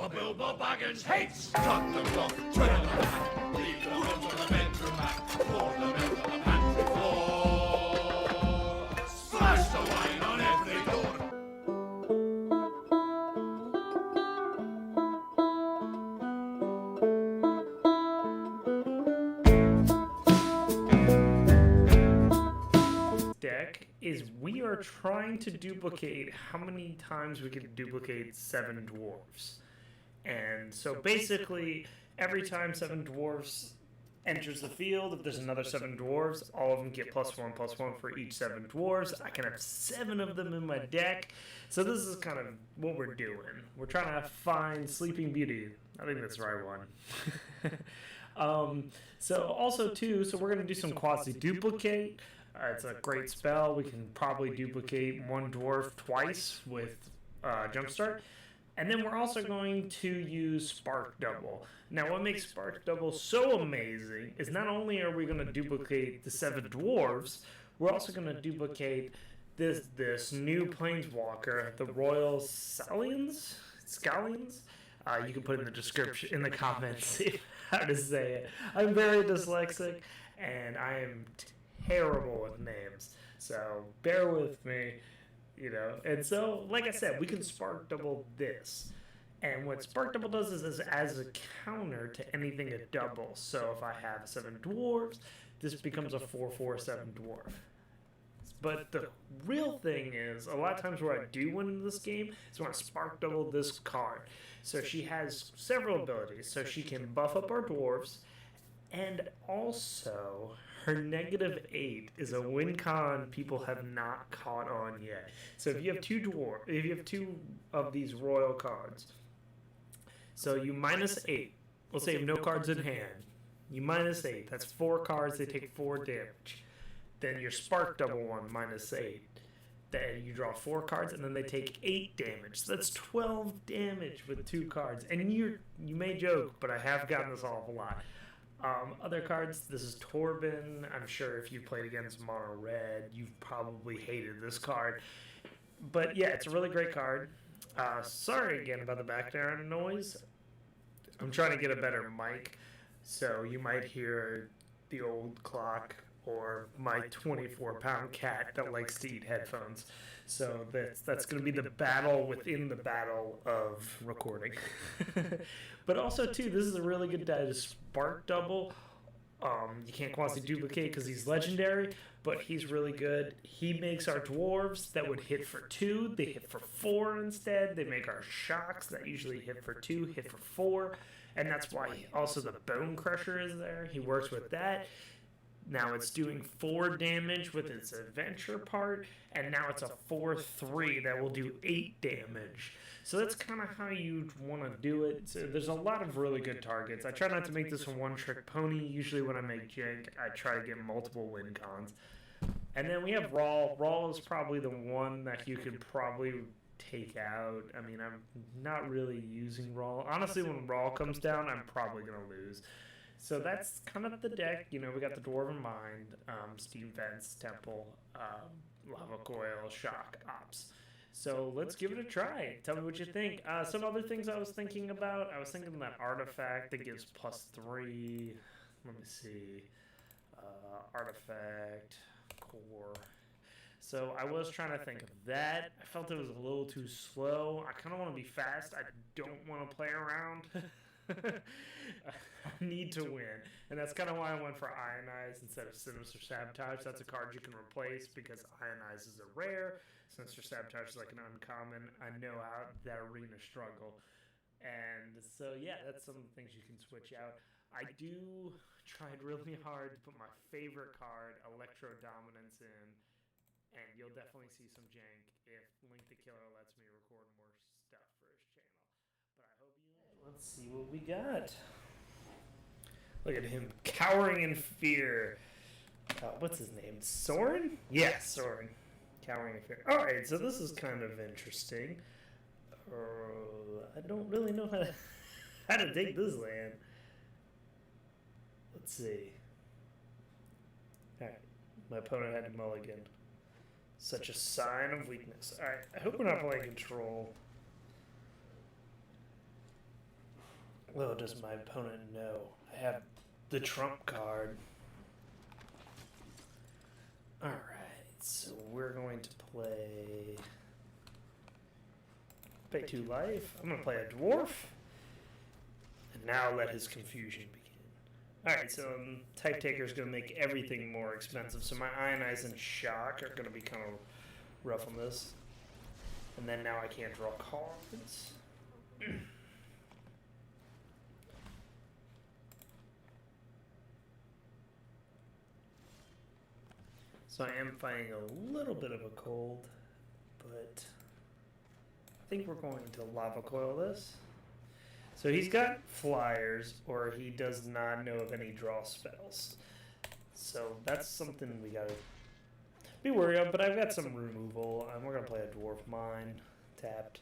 for Bilbo Baggins hates. Cut the cloth, turn the hat, leave the hoods on the bedroom mat, pour the milk on the pantry floor, splash the wine on every door. Deck is we are trying to duplicate how many times we can duplicate 7 dwarves. And so basically, every time 7 dwarves enters the field, if there's another 7 dwarves, all of them get +1/+1 for each 7 dwarves. I can have 7 of them in my deck. So this is kind of what we're doing. We're trying to find Sleeping Beauty. I think that's the right one. So also too, so we're going to do some quasi-duplicate. It's a great spell. We can probably duplicate 1 dwarf twice with Jumpstart. And then we're also going to use Spark Double. Now what makes Spark Double so amazing is not only are we going to duplicate the 7 dwarves, we're also going to duplicate this new Planeswalker, the Royal Scallions? You can put in the description, in the comments, how to say it. I'm very dyslexic, and I am terrible with names, so bear with me, you know. And so, like I said, we can Spark Double this, and what Spark Double does is as a counter to anything a double. So if I have 7 dwarves, this becomes a 4/4/7 dwarf. But the real thing is, a lot of times where I do win in this game is when I Spark Double this card. So she has several abilities. So she can buff up our dwarves, and also her -8 is a win con people have not caught on yet. So if you have 2 of these royal cards, so you -8. We'll say you have no cards in hand. You -8. That's 4 cards. They take 4 damage. Then your Spark Double one -8. Then you draw 4 cards, and then they take 8 damage. So that's 12 damage with 2 cards. And you may joke, but I have gotten this off a lot. Other cards, this is Torben. I'm sure if you played against Mono Red, you've probably hated this card. But yeah, it's a really great card. Sorry again about the background noise. I'm trying to get a better mic, so you might hear the old clock or my 24-pound cat that likes to eat headphones. So that's going to be the battle within the battle of recording. But also, too, this is a really good die to Spark Double. You can't quasi-duplicate because he's legendary, but he's really good. He makes our dwarves that would hit for 2. They hit for 4 instead. They make our shocks that usually hit for 2, hit for 4. And that's why also the Bone Crusher is there. He works with that. Now it's doing 4 damage with its adventure part, and now it's a 4/3 that will do 8 damage. So that's kind of how you want to do it. So there's a lot of really good targets. I try not to make this a one-trick pony. Usually when I make Jank, I try to get multiple win cons. And then we have Raw. Raw is probably the one that you could probably take out. I mean, I'm not really using Raw. Honestly, when Raw comes down, I'm probably going to lose. So that's kind of the deck. You know, we got the Dwarven Mind, Steam Fence, Temple, Lava Coil, Shock, Ops. So let's give it a try. Tell me what you think. Some other things I was thinking about. I was thinking that artifact that gives +3. Let me see. Artifact, core. So I was trying to think of that. I felt it was a little too slow. I kind of want to be fast. I don't want to play around. I need to win, and that's kind of why I went for Ionize instead of Sinister Sabotage. That's a card you can replace because Ionize is a rare. Sinister Sabotage is like an uncommon. I know how that arena struggle, and so yeah, that's some of the things you can switch out. I tried really hard to put my favorite card, Electro Dominance, in, and you'll definitely see some jank if Link the Killer lets me record more stuff for his channel. But I hope you. Let's see what we got. Look at him cowering in fear. What's his name? Soren? Yeah, Soren. Cowering in fear. Alright, so this is kind of interesting. I don't really know how to take this land. Let's see. Alright, my opponent had to mulligan. Such a sign of weakness. Alright, I hope we're not playing control. Little does my opponent know, I have the trump card. Alright, so we're going to pay 2 life. I'm going to play a dwarf. And now let his confusion begin. Alright, so Type Taker is going to make everything more expensive. So my Ionize and Shock are going to be kind of rough on this. And then now I can't draw cards. So I am fighting a little bit of a cold, but I think we're going to Lava Coil this. So he's got flyers, or he does not know of any draw spells. So that's something we gotta be worried of, but I've got some removal, and we're gonna play a Dwarf Mine, tapped.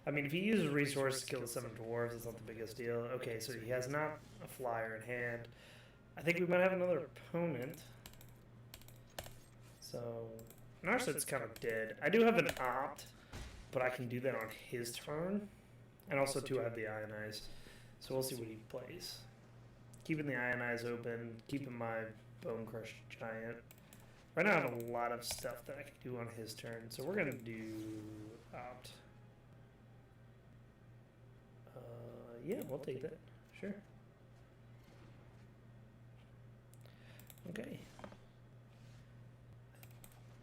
I mean, if he uses resource to kill the 7 dwarves, it's not the biggest deal. Okay, so he has not a flyer in hand. I think we might have another opponent. So, Narset's kind of dead. I do have an opt, but I can do that on his turn. And also, too, I have the Ionize. So we'll see what he plays. Keeping the Ionize open, keeping my Bone Crush Giant. Right now I have a lot of stuff that I can do on his turn. So we're going to do opt. Yeah, we'll take that. Sure. Okay.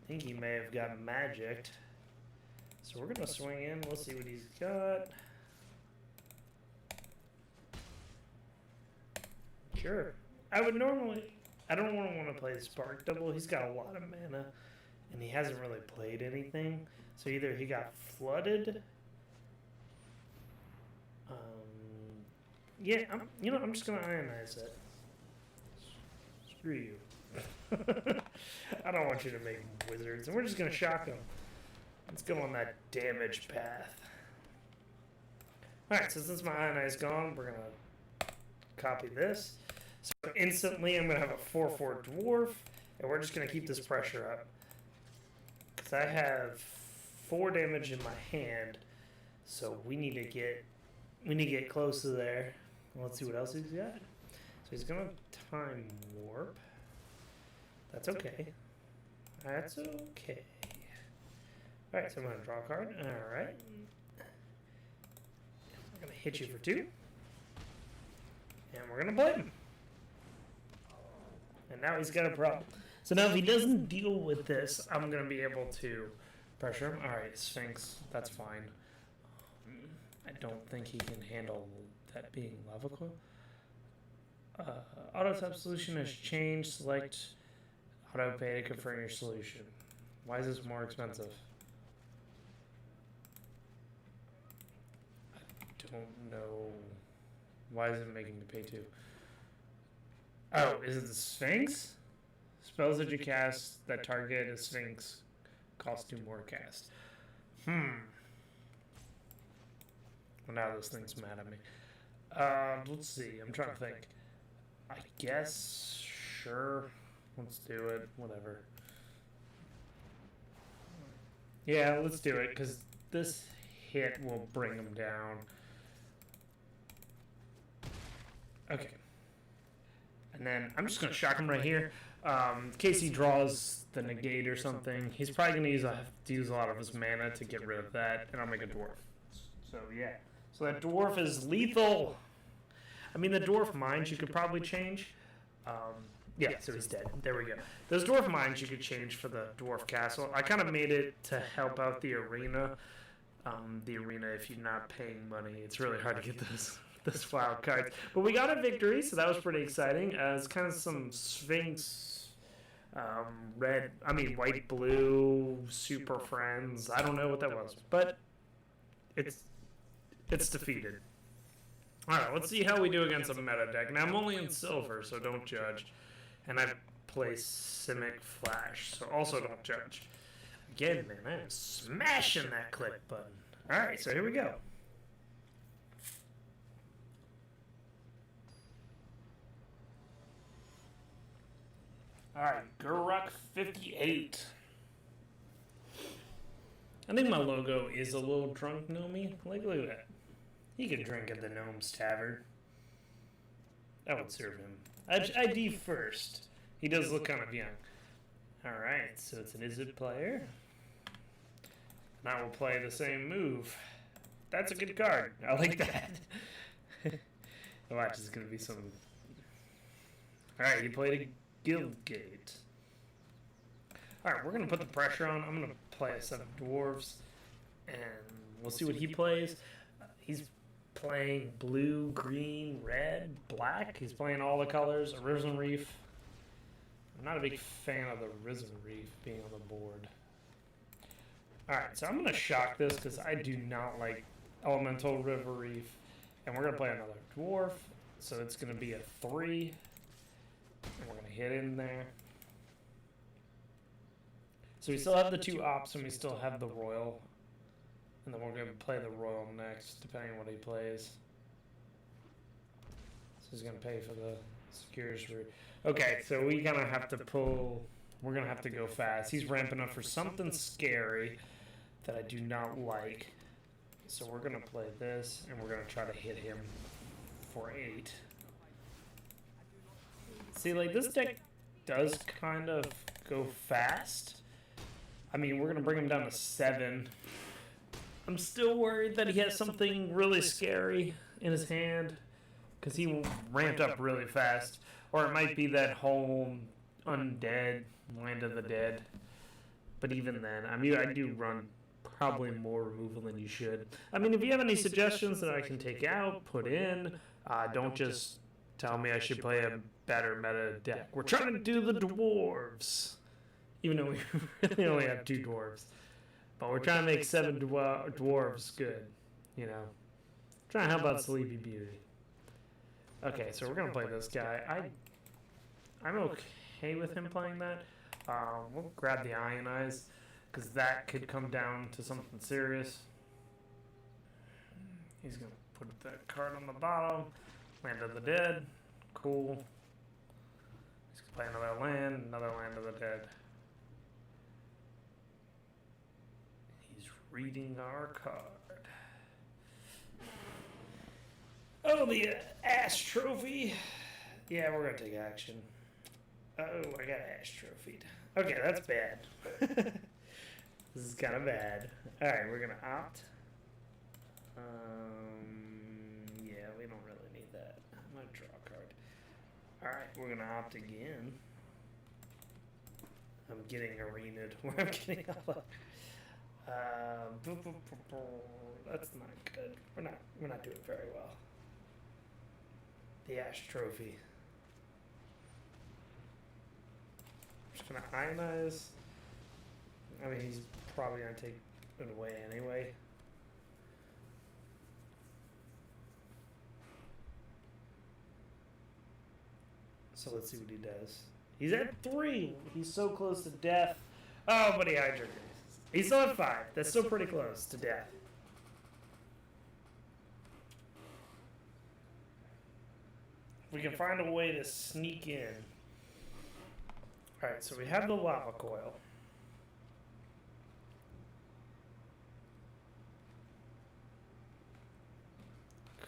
I think he may have got magicked. So we're going to swing in. We'll see what he's got. Sure. I would normally... I don't want to play the Spark Double. He's got a lot of mana. And he hasn't really played anything. So either he got flooded... yeah, I'm just going to Ionize it. Screw you. I don't want you to make wizards. And we're just going to shock them. Let's go on that damage path. Alright, so since my Ionize is gone, we're going to copy this. So instantly I'm going to have a 4/4 dwarf. And we're just going to keep this pressure up. Because I have 4 damage in my hand. So we need to get close to there. Let's see what else he's got. So he's going to Time Warp. That's okay. That's okay. Alright, so I'm going to draw a card. Alright. I'm going to hit you for 2. And we're going to play him. And now he's got a problem. So now if he doesn't deal with this, I'm going to be able to pressure him. Alright, Sphinx. That's fine. I don't think he can handle that being Lava Coil. Auto-tap solution has changed. Select auto-pay to confirm your solution. Why is this more expensive? I don't know. Why is it making me pay 2? Oh, is it the Sphinx? Spells that you cast that target a Sphinx cost 2 more cast. Well, now this thing's mad at me. Let's see. I'm trying to think. I guess, sure. Let's do it. Whatever. Yeah, let's do it, because this hit will bring him down. Okay. And then I'm just going to shock him right here. In case he draws the negate or something, he's probably going to use a lot of his mana to get rid of that, and I'll make a dwarf. So, yeah. So that dwarf is lethal. I mean, the dwarf mines you could probably change. Yeah, so he's dead. There we go. Those dwarf mines you could change for the dwarf castle. I kind of made it to help out the arena. If you're not paying money, it's really hard to get those wild cards. But we got a victory, so that was pretty exciting. It's kind of some Sphinx, white, blue, super friends. I don't know what that was, but it's defeated. Alright, let's see how we do against a meta deck. Now, I'm only in silver, so don't judge. And I play Simic Flash, so also don't judge. Again, man, I am smashing that click button. Alright, so here we go. Alright, Guruk 58. I think my logo is a little drunk, know me? Like, look at that. He could drink at the Gnome's Tavern. That would serve him. ID first. He does look kind of young. Alright, so it's an Izzet player. And I will play the same move. That's a good card. I like that. Watch, it's going to be some... Alright, you played a Guildgate. Alright, we're going to put the pressure on. I'm going to play a set of dwarves. And we'll see what he plays. He's playing blue, green, red, black. He's playing all the colors. A Risen Reef. I'm not a big fan of the Risen Reef being on the board. Alright, so I'm going to shock this because I do not like Elemental River Reef. And we're going to play another dwarf. So it's going to be a 3. And we're going to hit in there. So we still have the 2 ops and we still have the royal. And then we're going to play the royal next, depending on what he plays. So he's going to pay for the secures route. Okay, so we kind of have to pull... We're going to have to go fast. He's ramping up for something scary that I do not like. So we're going to play this, and we're going to try to hit him for 8. See, like, this deck does kind of go fast. I mean, we're going to bring him down to 7. I'm still worried that he has something really scary in his hand, because he ramped up really fast. Or it might be that whole undead, Land of the Dead. But even then, I mean, I do run probably more removal than you should. I mean, if you have any suggestions that I can take out, put in, don't just tell me I should play a better meta deck. We're trying to do the dwarves, even though we really only have 2 dwarves. But we're trying to make 7 dwarves good, you know. Trying to help out Sleepy Beauty. Okay, so we're going to play this guy. I'm okay with him playing that. We'll grab the Ionize, because that could come down to something serious. He's going to put that card on the bottom. Land of the Dead. Cool. He's going to play another Land of the Dead. He's reading our card. Oh, the Ash Trophy. Yeah, we're going to take action. Oh, I got Ash Trophied. Okay, that's bad. This is kind of bad. Alright, we're going to opt. Yeah, we don't really need that. I'm going to draw a card. Alright, we're going to opt again. I'm getting arenaed where I'm getting all that's not good. We're not doing very well. The Ash Trophy. Just gonna Ionize. I mean, he's probably gonna take it away anyway. So let's see what he does. He's at 3. He's so close to death. Oh, but he Hydra. He's still at 5. That's still pretty close to death. We can find a way to sneak in. Alright, so we have the lava coil.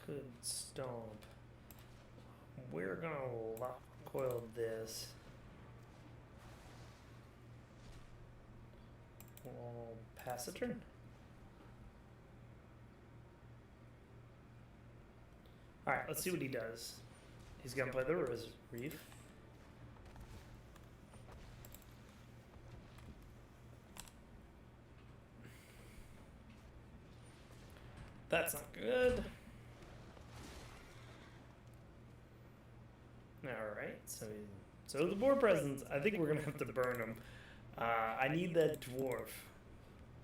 Could stomp. We're gonna lava coil this. We'll pass a turn. Alright, let's see what he does. He's gonna play the Reef. That's not good. Alright, so the board presence, I think we're gonna have to burn him. I need that dwarf.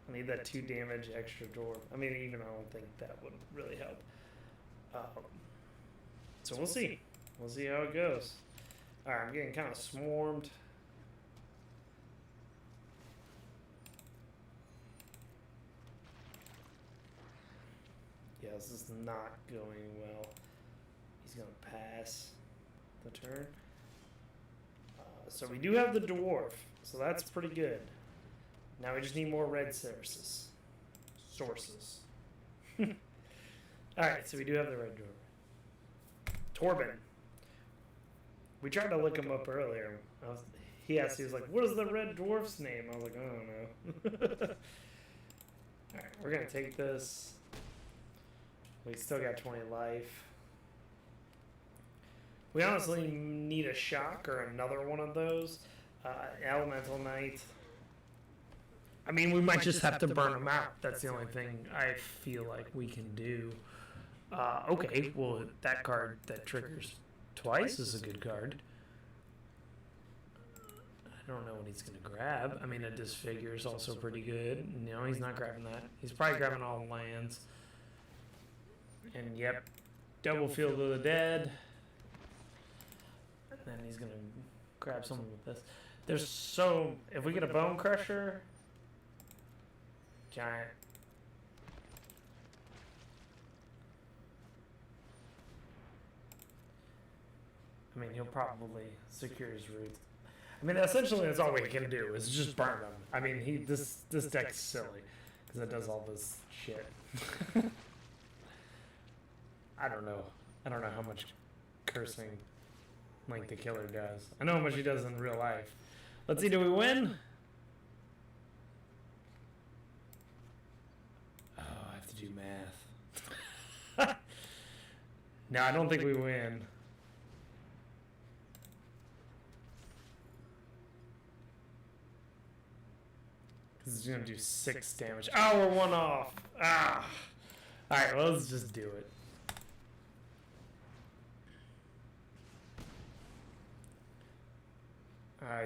I need that 2 damage extra dwarf. I mean, even I don't think that would really help. So we'll see. We'll see how it goes. Alright, I'm getting kind of swarmed. Yeah, this is not going well. He's going to pass the turn. So we do have the dwarf, so that's pretty good. Now we just need more red sources. Alright, so we do have the red dwarf. Torben. We tried to look him up earlier. He was like, what is the red dwarf's name? I was like, I don't know. Alright, we're gonna take this. We still got 20 life. We honestly need a shock or another one of those. Elemental Knight. I mean, we might just have to burn them out. That's the only thing I feel like we can do. Okay, well, that card that triggers twice is a good card. I don't know what he's going to grab. I mean, a Disfigure is also pretty good. No, he's not grabbing that. He's probably grabbing all the lands. And, yep, double Field of the Dead. And then he's going to grab something with this. There's so... If we get a Bone Crusher... Giant. I mean, he'll probably secure his roots. I mean, essentially, that's all we can do is just burn him. I mean, this deck's silly because it does all this shit. I don't know. I don't know how much cursing Link the Killer does. I know how much he does in real life. Let's see, do we win? Oh, I have to do math. No, I don't think we win. This is going to do 6 damage. Oh, we're 1 off. Ah. Alright, well, let's just do it.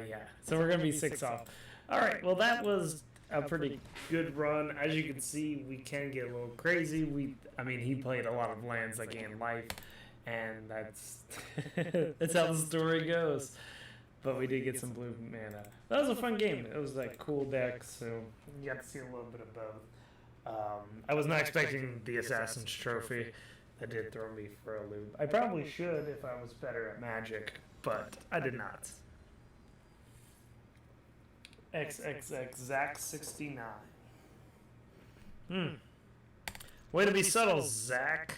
Yeah. So we're going to be 6 off. Alright, well, that was a pretty good run. As you can see, we can get a little crazy. I mean, he played a lot of lands that gain life, and that's that's how the story goes. But we did get some blue mana. That was a fun game. It was like cool deck, so you got to see a little bit of both. I was not expecting the Assassin's Trophy. That did throw me for a loop. I probably should if I was better at Magic, but I did not. XXX Zach 69. Way to be subtle, Zach.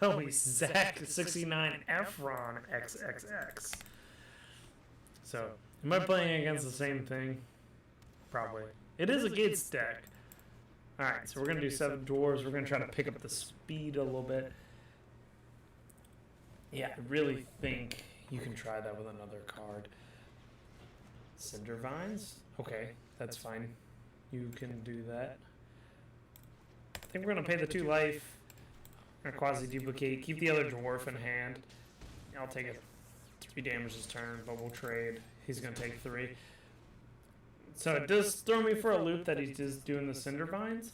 Oh, he's Zach 69 Efron XXX. So, am I playing against the same thing? Probably. It is a Gates deck. Alright, so we're going to do 7 dwarves. We're going to try to pick up the speed a little bit. Yeah, I really think you can try that with another card. Cinder Vines? Okay, that's fine. You can do that. I think we're going to pay the 2 life. Or quasi-duplicate. Keep the other dwarf in hand. I'll take it 3 damage this turn, but we'll trade. He's going to take 3. So it does throw me for a loop that he's just doing the Cinder Vines.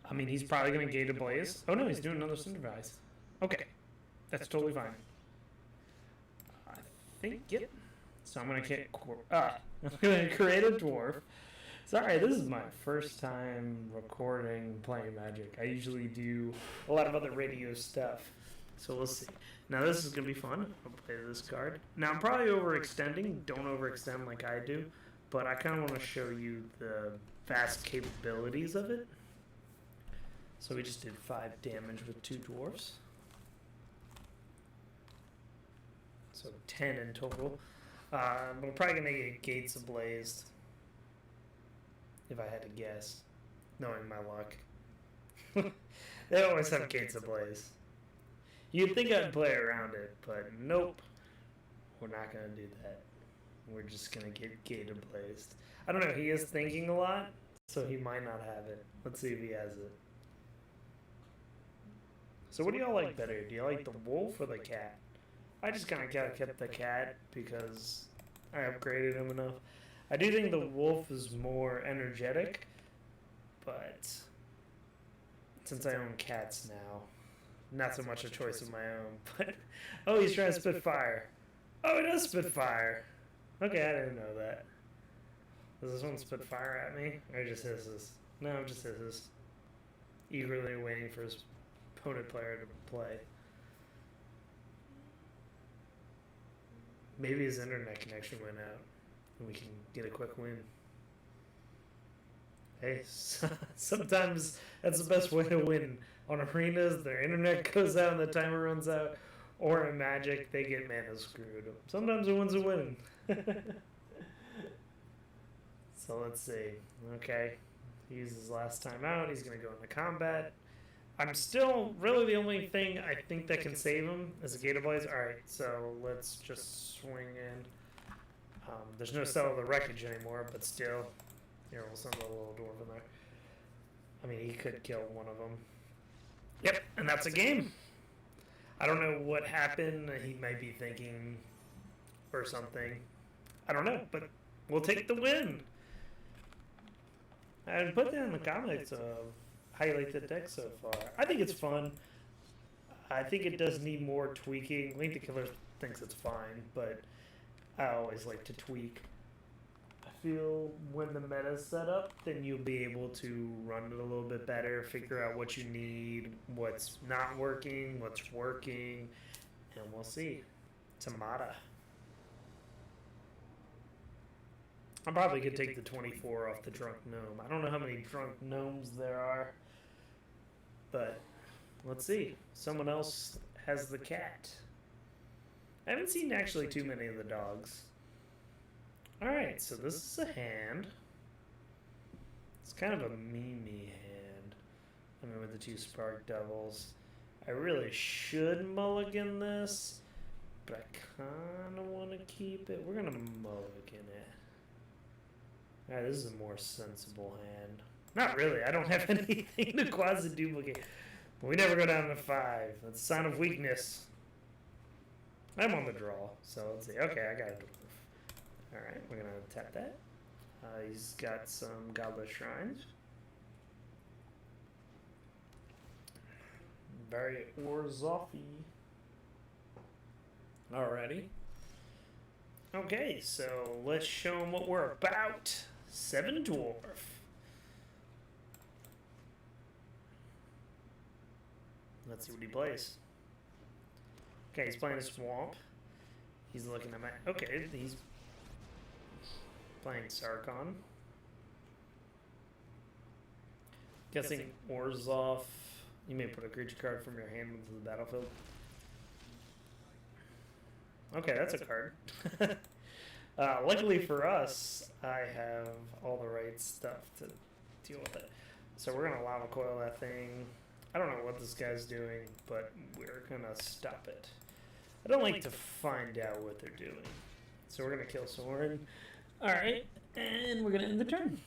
I mean, he's probably going to Gate Ablaze. Oh no, he's doing another Cinder Vines. Okay. That's totally fine. I think, yep. So I'm going to create a dwarf. Sorry, this is my first time recording playing Magic. I usually do a lot of other radio stuff. So we'll see. Now this is going to be fun. I'll play this card. Now I'm probably overextending. Don't overextend like I do. But I kind of want to show you the vast capabilities of it. So we just did 5 damage with 2 dwarfs. So 10 in total. We're probably going to get Gates Ablazed. If I had to guess, knowing my luck. They always have Gates Ablaze. You'd think I'd play around it, but nope. We're not going to do that. We're just going to get Gate Ablazed. I don't know, he is thinking a lot, so he might not have it. Let's see if he has it. So what do y'all like better? Do you like the wolf or the cat? I just kind of kept the cat because I upgraded him enough. I do think the wolf is more energetic, but since I own cats now, not so much a choice of my own. But oh, he's trying to spit fire. Oh, he does spit fire. Okay, I didn't know that. Does this one spit fire at me, or just hisses? No, just hisses. Eagerly waiting for his opponent player to play. Maybe his internet connection went out. And we can get a quick win. Hey, sometimes that's the best way to win. On arenas, their internet goes out and the timer runs out. Or in Magic, they get mana screwed. Sometimes the wins a win. So let's see. Okay. He used his last time out. He's going to go into combat. I'm still really the only thing I think that can save him is a Gate of Blaze. Alright, so let's just swing in. There's no Settle the Wreckage anymore, but still. Here, we'll send a little dwarf in there. I mean, he could kill one of them. Yep, and that's a game. I don't know what happened. He might be thinking or something. I don't know, but we'll take the win. I put that in the comments of how you like the deck so far. I think it's fun. I think it does need more tweaking. Link the Killer thinks it's fine, but I always like to tweak. I feel when the meta's set up, then you'll be able to run it a little bit better, figure out what you need, what's not working, what's working, and we'll see. Tamata. I probably could take the 24 off the Drunk Gnome. I don't know how many Drunk Gnomes there are, but let's see. Someone else has the cat. I haven't seen actually too many of the dogs. Alright, so this is a hand. It's kind of a Mimi hand. I mean, with the two Spark Devils. I really should mulligan this, but I kind of want to keep it. We're going to mulligan it. Alright, this is a more sensible hand. Not really. I don't have anything to quasi-duplicate. But we never go down to 5. That's a sign of weakness. I'm on the draw, so let's see. Okay, I got a dwarf. Alright, we're going to tap that. He's got some Goblet Shrines. Very Orzhov-y. Alrighty. Okay, so let's show him what we're about. 7 Dwarf. Let's see what he plays. Okay, he's playing a Swamp. He's looking at my... Okay, he's playing Sarkhan. Guessing Orzhov. You may put a creature card from your hand into the battlefield. Okay, that's a card. Luckily for us, I have all the right stuff to deal with it. So we're going to lava coil that thing. I don't know what this guy's doing, but we're going to stop it. I don't like to find out what they're doing. So we're going to kill Soren. Alright, and we're going to end the turn.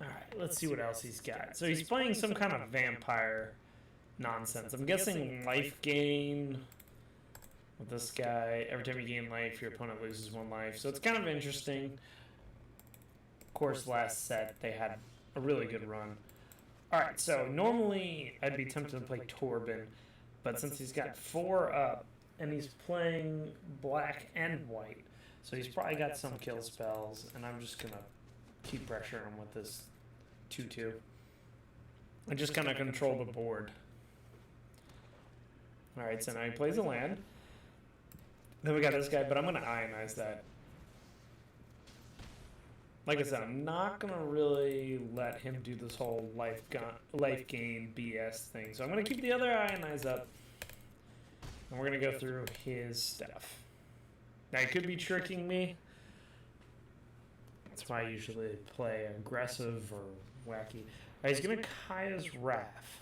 Alright, let's see what else he's got. So he's playing some kind of vampire nonsense. I'm guessing life gain with this guy. Every time you gain life, your opponent loses 1 life. So it's kind of interesting. Of course, last set they had a really good run. Alright, so normally I'd be tempted to play Torben, but since he's got 4 up, and he's playing black and white, so he's probably got some kill spells, and I'm just going to keep pressuring him with this 2-2. And just kind of control the board. Alright, so now he plays a land. Then we got this guy, but I'm going to ionize that. Like I said, I'm not going to really let him do this whole life gain BS thing. So I'm going to keep the other ionize up. And we're going to go through his stuff. Now, he could be tricking me. That's why I usually play aggressive or wacky. Right, he's going to Kaya's Wrath.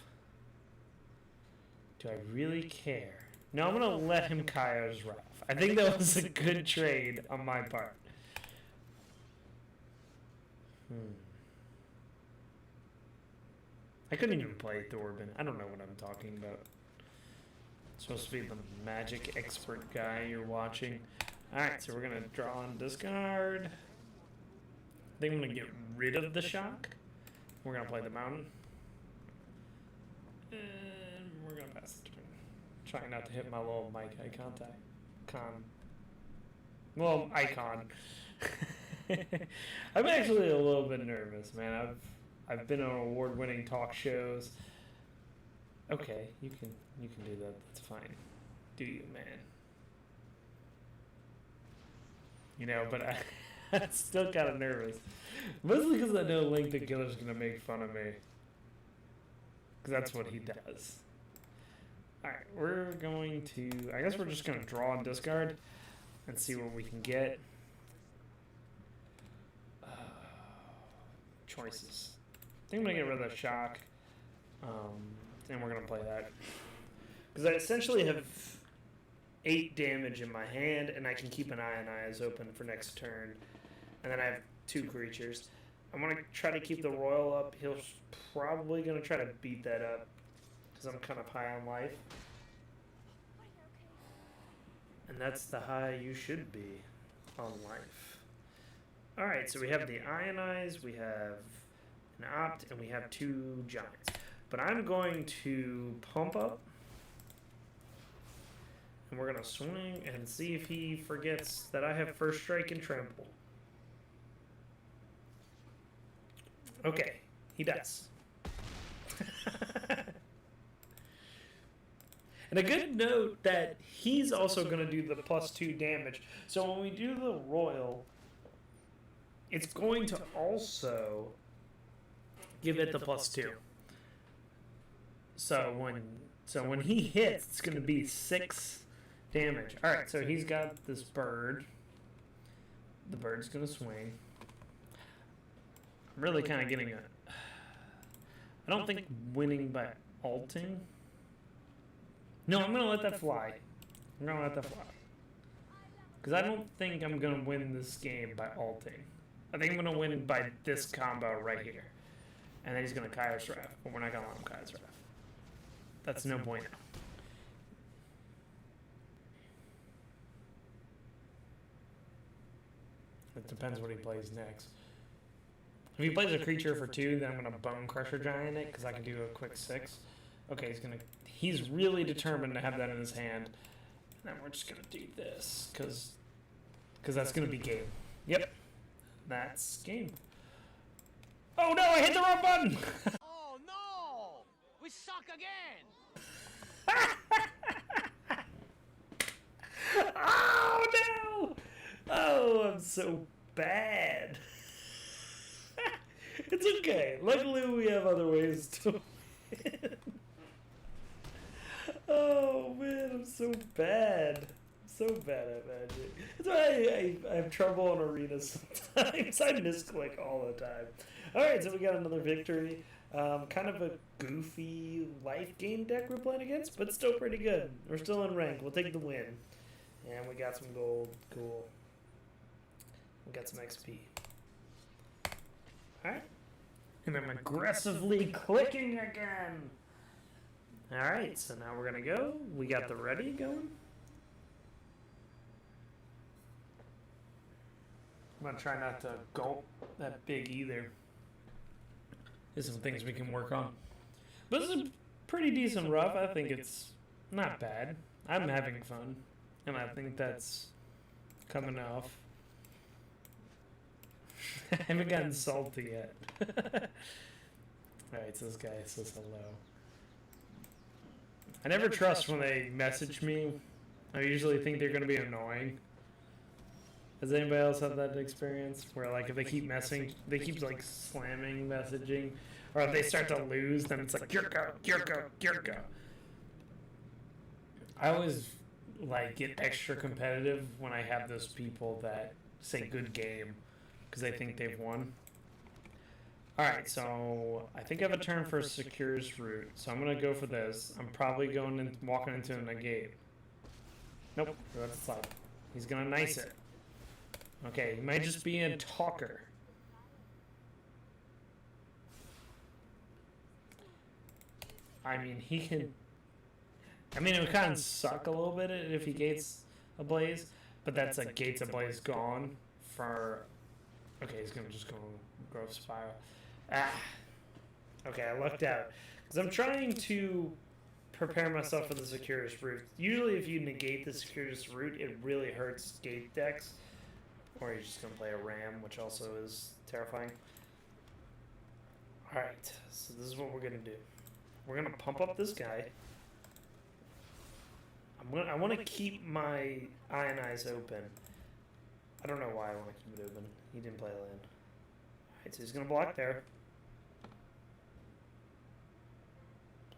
Do I really care? No, I'm going to let him Kaya's Wrath. I think that was a good trade on my part. I couldn't even play Thorben. I don't know what I'm talking about. Supposed to be the magic expert guy you're watching. Alright, so we're going to draw and discard. I think I'm going to get rid of the shock. We're going to play the mountain. And we're going to pass the turn. Trying not to hit my little mic eye contact. Well, icon. I'm actually a little bit nervous, man. I've been on award-winning talk shows. Okay, you can do that. That's fine. Do you, man? You know, but I'm still kind of nervous. Mostly because I know Link the Killer's going to make fun of me. Because that's what he does. Alright, we're going to... I guess we're just going to draw and discard. And see what we can get. Choices. I think I'm going to get rid of the shock. And we're going to play that. Because I essentially have 8 damage in my hand, and I can keep an Ionize open for next turn. And then I have 2 creatures. I'm going to try to keep the Royal up. He'll probably going to try to beat that up, because I'm kind of high on life. And that's the high you should be on life. Alright, so we have the Ionize, we have an Opt, and we have 2 Giants. But I'm going to pump up. And we're going to swing and see if he forgets that I have First Strike and Trample. Okay, he does. And a good note that he's also going to do the +2 damage. So when we do the Royal, it's going to also give it the +2. So when he hits, it's going to be 6 damage. Alright, so he's got this bird. The bird's going to swing. I'm really kind of getting a... I don't think winning by alting... No, I'm going to let that fly. I'm going to let that fly. Because I don't think I'm going to win this game by alting. I think I'm going to win by this combo right here. And then he's going to Kairos Wrath. But we're not going to let him Kairos Wrath. That's no bueno. It depends what he plays next. If he plays a creature for 2, then I'm going to Bone Crusher Giant it, because I can do a quick 6. Okay, he's really determined to have that in his hand. And then we're just going to do this, because that's going to be game. Yep. That's game. Oh no, I hit the wrong button! Oh no! We suck again! Oh no! Oh, I'm so bad. It's okay. Luckily, we have other ways to win. Oh man, I'm so bad. So bad at Magic. That's why I have trouble in arenas sometimes. I misclick all the time. Alright, so we got another victory. Kind of a goofy life gain deck we're playing against, but still pretty good. We're still in rank. We'll take the win. And we got some gold. Cool. We got some XP. Alright. And I'm aggressively clicking again. Alright, so now we're going to go. We got the ready going. I'm going to try not to gulp that big either. There's some things we can work on. But this is a pretty decent rough. I think it's not bad. I'm having fun. And I think that's coming off. I haven't gotten salty yet. Alright, so this guy says hello. I never trust when they message me. I usually think they're going to be annoying. Has anybody else had that experience? Where, like, if they keep like, slamming messaging. Or if they start to lose, then it's like, Gyurko, Gyurko, Gyurko. I always, like, get extra competitive when I have those people that say good game. Because they think they've won. Alright, so I think I have a turn for Secures Root. So I'm going to go for this. I'm probably going and walking into a negate. Nope, that's a slide. He's going to nice it. Okay, he might just be a talker. I mean, he can... I mean, it would kind of suck a little bit if he gates a Blaze, but that's like gates a Blaze gone for... Okay, he's going to just go Growth Spiral. Ah. Okay, I lucked out. Because I'm trying to prepare myself for the Securus Root. Usually if you negate the Securus Root, it really hurts gate decks. Or you're just going to play a Ram, which also is terrifying. Alright, so this is what we're going to do. We're going to pump up this guy. I want to keep my Ionize open. I don't know why I want to keep it open. He didn't play a land. Alright, so he's going to block there.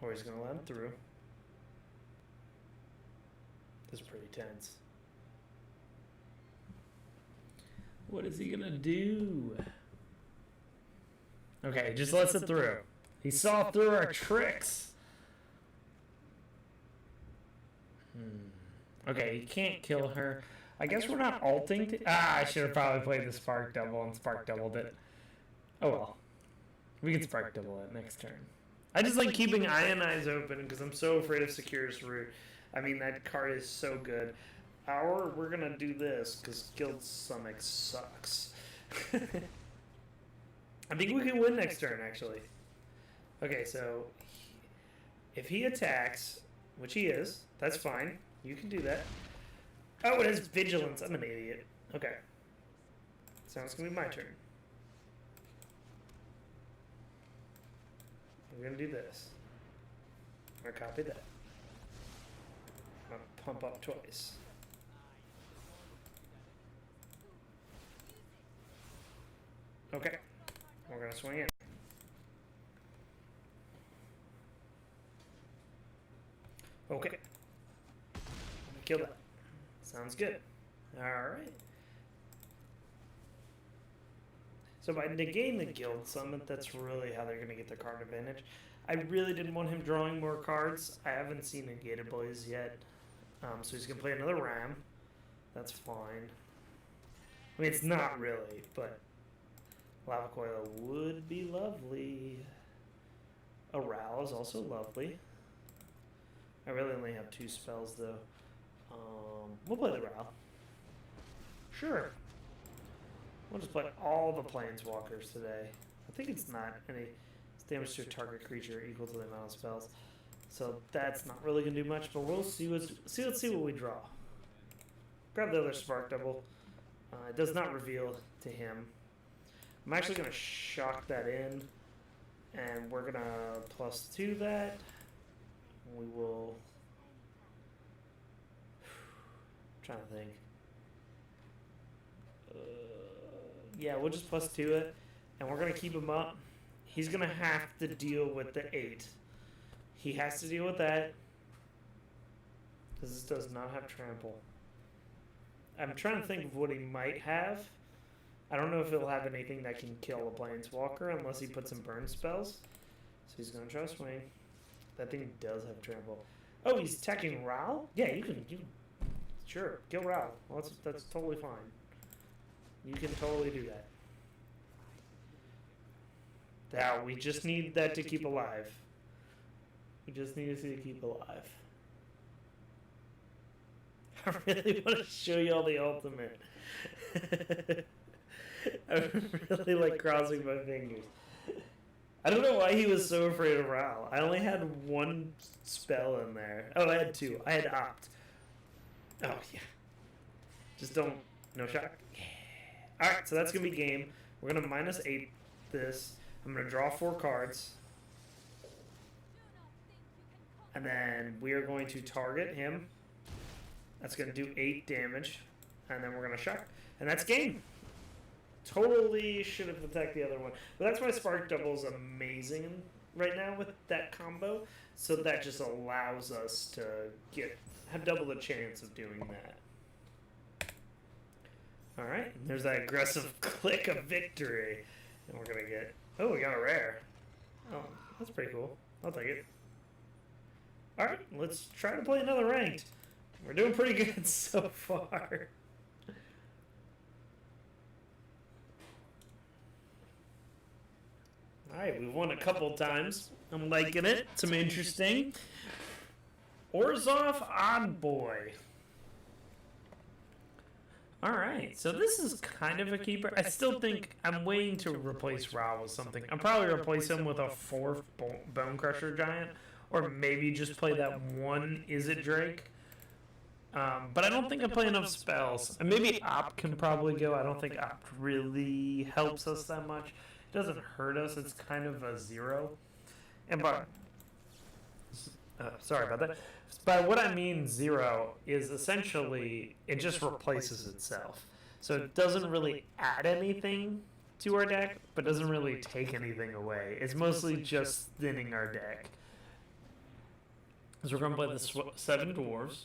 Or he's going to let him through. This is pretty tense. What is he going to do? Okay, just lets it through. He saw through our tricks. Okay, he can't kill her. I guess we're not ulting. I should have probably played the Spark Double and Spark Doubled it. Oh well. We can Spark Double it next turn. I just like keeping Ionize open because I'm so afraid of Securus Root. I mean, that card is so good. We're going to do this because Guild Summit sucks. I think we can win next turn, actually. Okay, so if he attacks, which he is, that's fine. You can do that. Oh, it has Vigilance. I'm an idiot. Okay. So it's going to be my turn. We're going to do this. I'm going to copy that. I'm going to pump up twice. Okay. We're going to swing in. Okay. Kill that. Sounds good. Alright. So by negating the Guild Summit, that's really how they're going to get their card advantage. I really didn't want him drawing more cards. I haven't seen Negated Blaze yet. So he's going to play another Ram. That's fine. I mean, it's not really, but Lava Coil would be lovely. A Ral is also lovely. I really only have 2 spells, though. We'll play the Ral. Sure. We'll just play all the Planeswalkers today. I think it's not any damage to a target creature equal to the amount of spells. So that's not really going to do much, but we'll see let's see what we draw. Grab the other Spark Double. It does not reveal to him. I'm actually going to shock that in, and we're going to +2 that. We will... I'm trying to think. Yeah, we'll just +2 it, and we're going to keep him up. He's going to have to deal with the 8. He has to deal with that, because this does not have trample. I'm trying to think of what he might have. I don't know if he'll have anything that can kill a Planeswalker unless he puts some burn spells. So he's going to try to swing. That thing does have trample. Oh, he's attacking Ral? Yeah, you can sure, kill Ral. Well, that's totally fine. You can totally do that. Now, we just need that to keep alive. We just need to see it keep alive. I really want to show you all the ultimate. I really like crossing my fingers. I don't know why he was so afraid of Ral. I only had 1 spell in there. Oh, I had 2. I had Opt. Oh, yeah. Just don't... No shock. Yeah. Alright, so that's going to be game. We're going to -8 this. I'm going to draw 4 cards. And then we are going to target him. That's going to do 8 damage. And then we're going to shock. And that's game. Totally should have attacked the other one. But that's why Spark Double is amazing right now with that combo. So that just allows us to have double the chance of doing that. Alright, there's that aggressive click of victory. And we're going to get... Oh, we got a rare. Oh, that's pretty cool. I'll take it. Alright, let's try to play another ranked. We're doing pretty good so far. Alright, we've won a couple times. I'm liking it. Some interesting. Orzhov Odd Boy. Alright, so this is kind of a keeper. I still think I'm waiting to replace Ra with something. I'll probably replace him with a 4th Bone Crusher Giant. Or maybe just play that 1 Izzet Drake. But I don't think I play enough spells. And maybe Opt can probably go. I don't think Opt really helps us that much. It doesn't hurt us. It's kind of a 0. And sorry about that. By what I mean 0 is essentially it just replaces itself. So it doesn't really add anything to our deck, but doesn't really take anything away. It's mostly just thinning our deck. So we're going to play the 7 dwarves.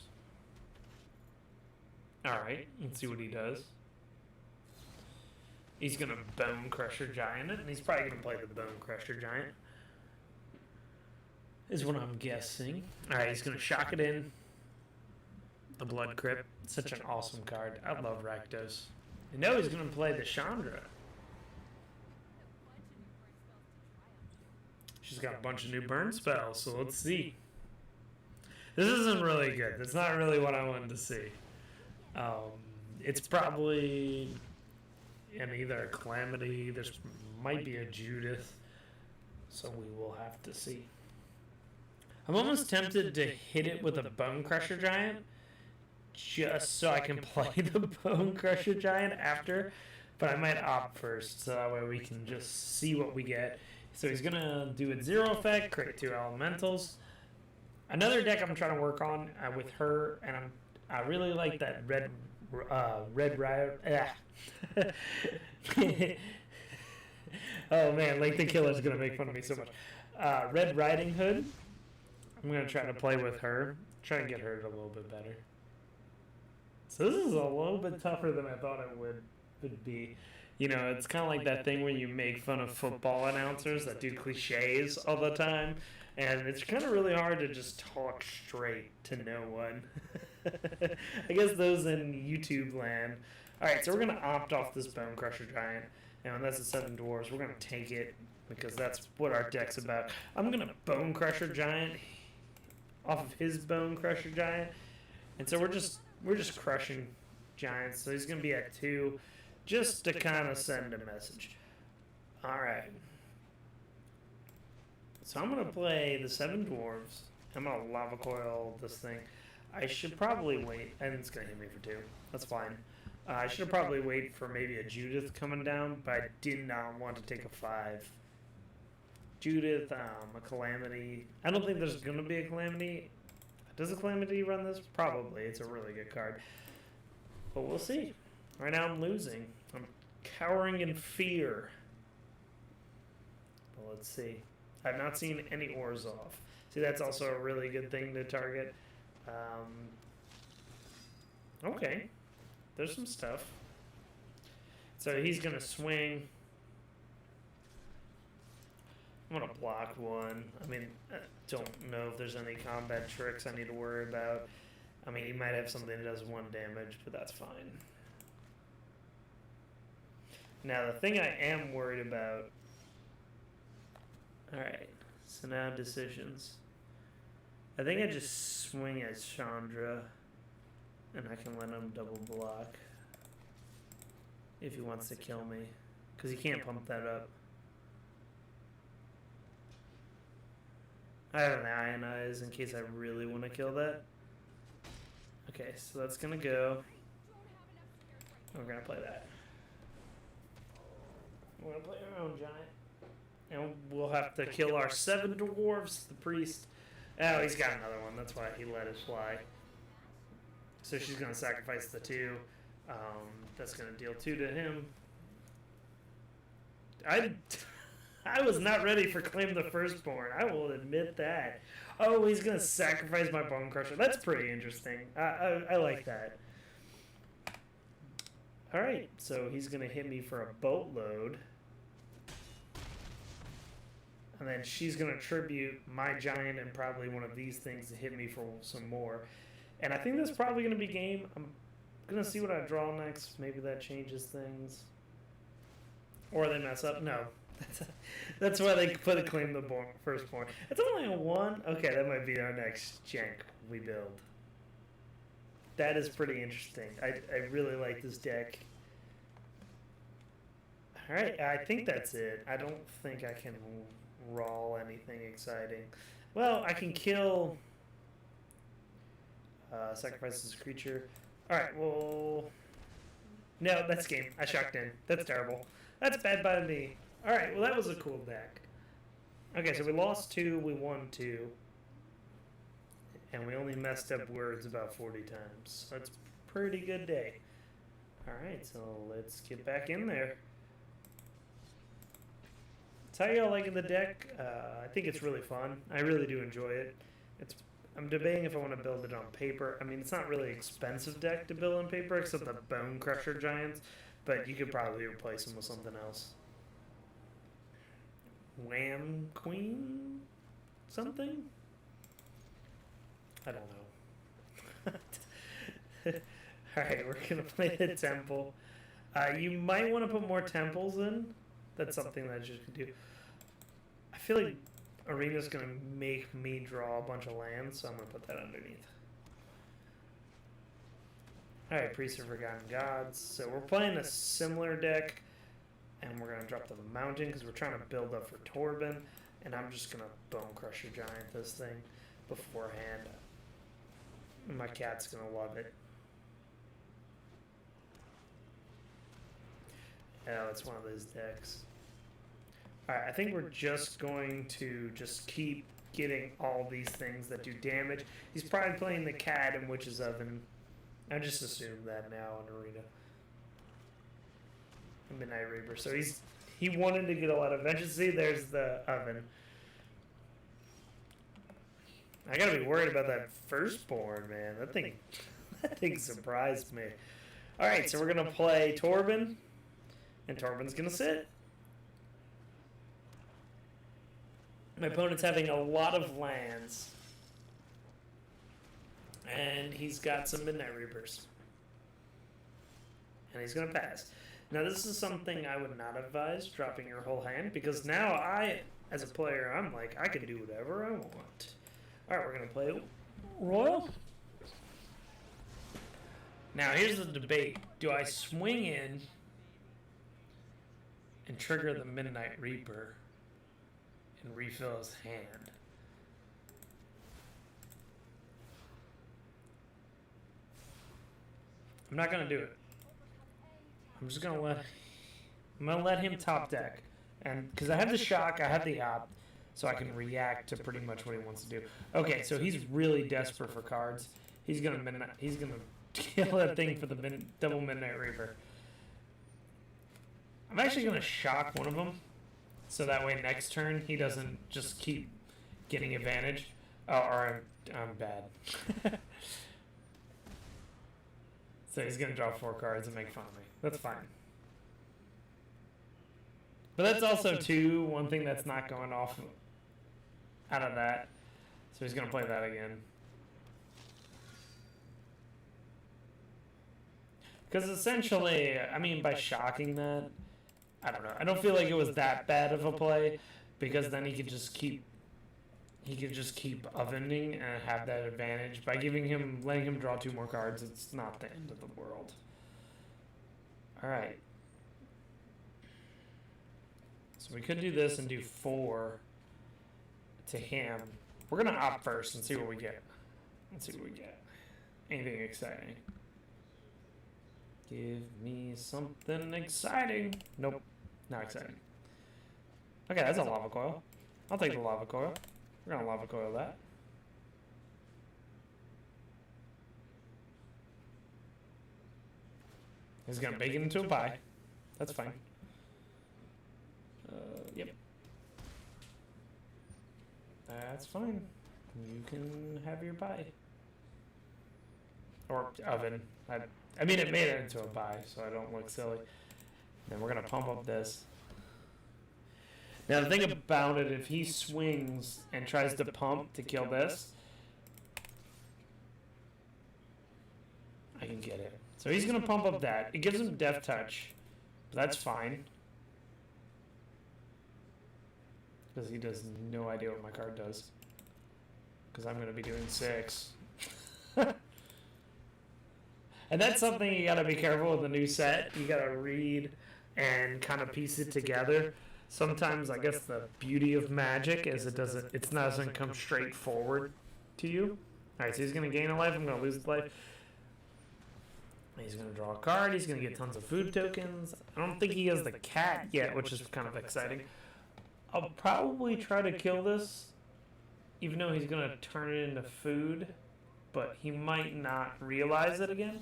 Alright, let's see what he does. He's going to Bone Crusher Giant it, and he's probably going to play the Bone Crusher Giant. Is what I'm guessing. Alright, he's going to shock it in. The Blood Crypt. Such an awesome card. I love Rakdos. You know he's going to play the Chandra. She's got a bunch of new burn spells, so let's see. This isn't really good. That's not really what I wanted to see. It's probably either a Calamity, there's might be a Judith, so we will have to see. I'm almost tempted to hit it with a Bone Crusher Giant, just so I can play the Bone Crusher Giant after, but I might opt first, so that way we can just see what we get. So he's going to do a 0 effect, create 2 elementals. Another deck I'm trying to work on with her, and I really like that Red Rider. Oh man, like the killer's going to make fun of me so much. Red Riding Hood. I'm going to try to play with her, try to get her a little bit better. So this is a little bit tougher than I thought it would be. You know, it's kind of like that thing where you make fun of football announcers that do cliches all the time. And it's kind of really hard to just talk straight to no one. I guess those in YouTube land. Alright, so we're going to opt off this Bone Crusher Giant. And that's the 7 dwarves. We're going to take it because that's what our deck's about. I'm going to Bone Crusher Giant off of his Bone Crusher Giant. And so we're just crushing giants. So he's going to be at 2. Just to kind of send a message. Alright. So I'm going to play the 7 dwarves. I'm going to lava coil this thing. I should probably wait. And it's going to hit me for 2. That's fine. I should probably wait for maybe a Judith coming down. But I did not want to take a 5. Judith, a Calamity. I don't think there's going to be a Calamity. Does a Calamity run this? Probably. It's a really good card. But we'll see. Right now I'm losing. I'm cowering in fear. But let's see. I've not seen any ores off. See, that's also a really good thing to target. Okay. There's some stuff. So he's going to swing. I'm going to block 1. I mean, I don't know if there's any combat tricks I need to worry about. I mean, he might have something that does 1 damage, but that's fine. Now, the thing I am worried about... Alright, so now decisions. I think I just swing at Chandra, and I can let him double block if he wants to kill me, because he can't pump that up. I have an Ionize in case I really want to kill that. Okay, so that's going to go. We're going to play that. We're going to play our own giant. And we'll have to kill our 7 dwarves, the priest. Oh, he's got another one. That's why he let us fly. So she's going to sacrifice the 2. That's going to deal 2 to him. I was not ready for Claim the Firstborn. I will admit that. Oh, he's going to sacrifice my Bone Crusher. That's pretty interesting. I like that. Alright, so he's going to hit me for a boatload. And then she's going to tribute my giant and probably one of these things to hit me for some more. And I think that's probably going to be game. I'm going to see what I draw next. Maybe that changes things. Or they mess up. No. That's why they put a Claim the Firstborn. It's only a 1. Okay, that might be our next Jank we build. That is pretty interesting. I really like this deck. Alright, I think that's it. I don't think I can roll anything exciting. Well, I can kill... sacrifices a creature. Alright, well... No, that's game. I shocked in. That's terrible. That's bad by me. Alright, well that was a cool deck. Okay, so we lost 2, we won 2. And we only messed up words about 40 times. So that's a pretty good day. Alright, so let's get back in there. So how y'all liking the deck? I think it's really fun. I really do enjoy it. I'm debating if I want to build it on paper. I mean, it's not really expensive deck to build on paper, except the Bone Crusher Giants, but you could probably replace them with something else. Wham Queen? Something? I don't know. Alright, we're going to play the Temple. You might want to put more temples in. That's something that you could do. I feel like Arena's going to make me draw a bunch of lands, so I'm going to put that underneath. Alright, Priest of Forgotten Gods. So we're playing a similar deck, and we're going to drop the Mountain because we're trying to build up for Torben, and I'm just going to Bone Crusher Giant this thing beforehand. My cat's going to love it. Oh, it's one of those decks. Alright, I think we're just going to just keep getting all these things that do damage. He's probably playing the Cat and Witch's Oven. I just assume that now in Arena. Midnight Reaper. So he wanted to get a lot of vengeance. See, there's the Oven. I gotta be worried about that Firstborn, man. That thing surprised me. Alright, so we're gonna play Torben. And Torben's gonna sit. My opponent's having a lot of lands. And he's got some Midnight Reapers. And he's gonna pass. Now this is something I would not advise, dropping your whole hand, because now I, as a player, I'm like, I can do whatever I want. Alright, we're gonna play Royal. Now here's the debate. Do I swing in and trigger the Midnight Reaper and refill his hand? I'm not gonna do it. I'm just gonna let him top deck, and because I have the shock, I have the opt, so I can react to pretty much what he wants to do. Okay, so he's really desperate for cards. He's gonna kill that thing for the double Midnight Reaper. I'm actually going to shock one of them, so that way next turn he doesn't just keep getting advantage. Oh, or I'm bad. So he's going to draw 4 cards and make fun of me. That's fine. But that's also, too, one thing that's not going off out of that. So he's going to play that again. Because essentially, I mean, by shocking that, I don't know. I don't feel like it was that bad of a play, because then he could just keep ovening and have that advantage by letting him draw 2 more cards. It's not the end of the world. All right. So we could do this and do 4 to him. We're gonna opt first and see what we get. Let's see what we get. Anything exciting? Give me something exciting. Nope. Not exciting. Okay, that's a lava coil. I'll take the lava coil. We're gonna lava coil that. He's gonna bake it into a pie. That's fine. Yep. That's fine. You can have your pie. Or oven. I mean, it made it into a pie, so I don't look silly. Then we're going to pump up this. Now, the thing about it, if he swings and tries to pump to kill this, I can get it. So he's going to pump up that. It gives him Death Touch, but that's fine. Because he has no idea what my card does. Because I'm going to be doing 6. And that's something you got to be careful with the new set. You got to read and kind of piece it together. Sometimes, I guess the beauty of Magic is it doesn't come straight forward to you. All right, so he's going to gain a life. I'm going to lose the life. He's going to draw a card. He's going to get tons of food tokens. I don't think he has the cat yet, which is kind of exciting. I'll probably try to kill this, even though he's going to turn it into food, but he might not realize it again.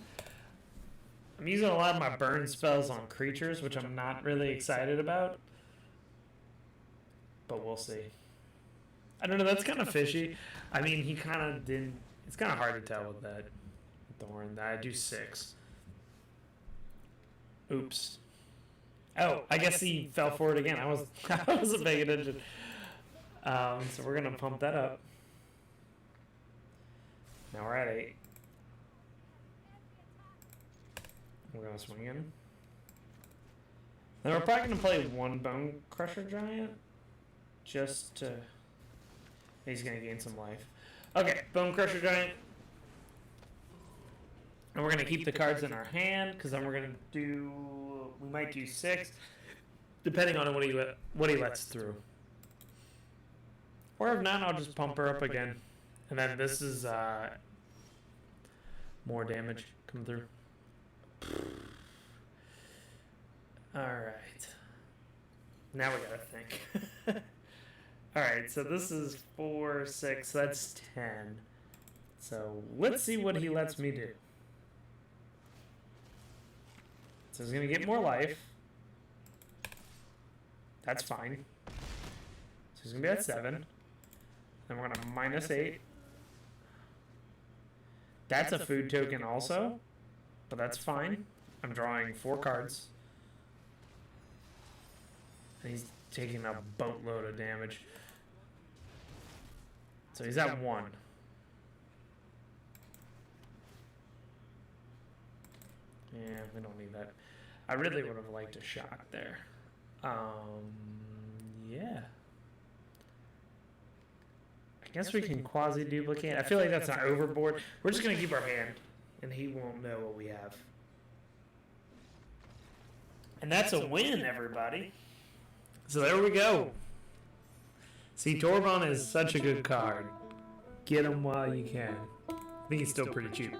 I'm using a lot of my burn spells on creatures, which I'm not really excited about. But we'll see. I don't know, that's kind of fishy. I mean, he kind of didn't... It's kind of hard to tell with that Thorn. I do 6. Oops. Oh, I guess he fell for it again. I wasn't paying attention. So we're going to pump that up. Now we're at 8. We're going to swing in. Then we're probably going to play 1 Bone Crusher Giant. Just to... He's going to gain some life. Okay, Bone Crusher Giant. And we're going to keep the cards in our hand, because then we're going to do... We might do 6, depending on what he lets through. Or if not, I'll just pump her up again. And then this is more damage coming through. Alright. Now we gotta think. Alright, so this is 4, 6, that's 10. So let's see what he lets me do. So he's gonna get more life. That's fine. So he's gonna be at 7. Then we're gonna -8. That's a food token also, but that's fine. I'm drawing 4 cards. And he's taking a boatload of damage. So he's at 1. Yeah, we don't need that. I really would have liked a shot there. Yeah. I guess we can quasi-duplicate. I feel like that's not overboard. We're just going to keep our hand, and he won't know what we have. And that's a win, everybody. So there we go. See, Torbjorn is such a good card. Get him while you can. I think he's still pretty cheap.